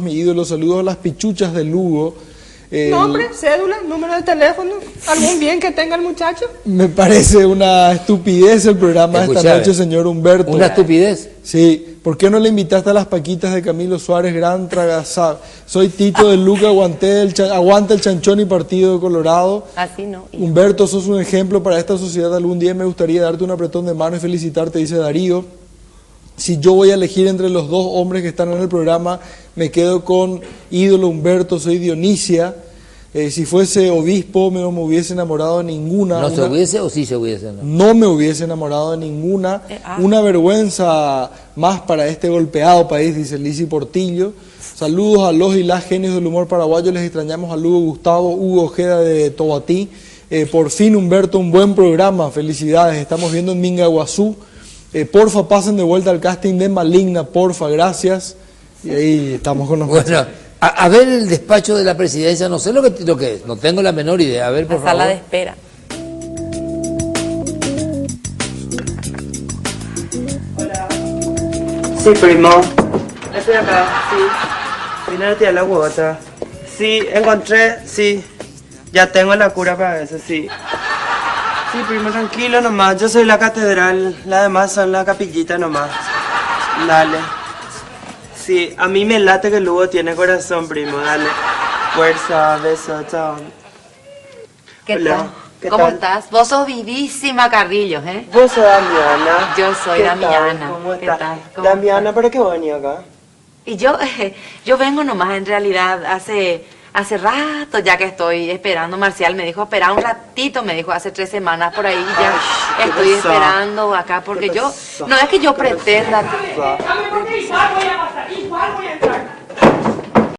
mi ídolo, saludos a las pichuchas de Lugo. Nombre, cédula, número de teléfono, algún bien que tenga el muchacho. Me parece una estupidez el programa de esta noche, señor Humberto. ¿Una estupidez? Sí, ¿por qué no le invitaste a las paquitas de Camilo Suárez, gran tragazá? Soy Tito de Luca, aguanta el chanchón y partido de Colorado. Así no. Humberto, sos un ejemplo para esta sociedad. Algún día me gustaría darte un apretón de mano y felicitarte, dice Darío. Si yo voy a elegir entre los dos hombres que están en el programa, me quedo con ídolo Humberto, soy Dionisia. Si fuese obispo, no me hubiese enamorado de ninguna. ¿No se hubiese o sí se hubiese? No me hubiese enamorado de ninguna. Una vergüenza más para este golpeado país, dice Lizzy Portillo. Saludos a los y las genios del humor paraguayo. Les extrañamos a Lugo Gustavo, Hugo Ojeda de Tobatí. Por fin, Humberto, un buen programa. Felicidades. Estamos viendo en Mingaguazú. Porfa, pasen de vuelta al casting de Maligna, porfa, gracias. Y ahí estamos con los Bueno, a ver el despacho de la presidencia, no sé lo que es, no tengo la menor idea. A ver, por favor. La sala de espera. Hola. Sí, primo. Estoy acá, sí. Vine a tirar la cuota. Sí, encontré, sí. Ya tengo la cura para eso, sí. Sí, primo, tranquilo nomás. Yo soy la catedral, las demás son la capillita nomás. Dale. Sí, a mí me late que Lugo tiene corazón, primo, dale. Fuerza, beso, chao. ¿Qué Hola, tal? ¿qué ¿Cómo tal? estás? Vos sos vivísima, Carrillos, ¿eh? Vos sos Damiana. Yo soy ¿Qué Damiana. tal? ¿Cómo ¿Qué estás? tal? ¿Cómo Damiana, estás? ¿para qué venís acá? Y yo vengo nomás, en realidad, hace rato ya que estoy esperando. Marcial me dijo, espera un ratito, me dijo hace 3 semanas por ahí, ya Ay, estoy qué pesado. esperando acá, porque Qué yo, pesado. no es que yo pretenda. pesado. Porque igual voy a pasar, igual voy a entrar.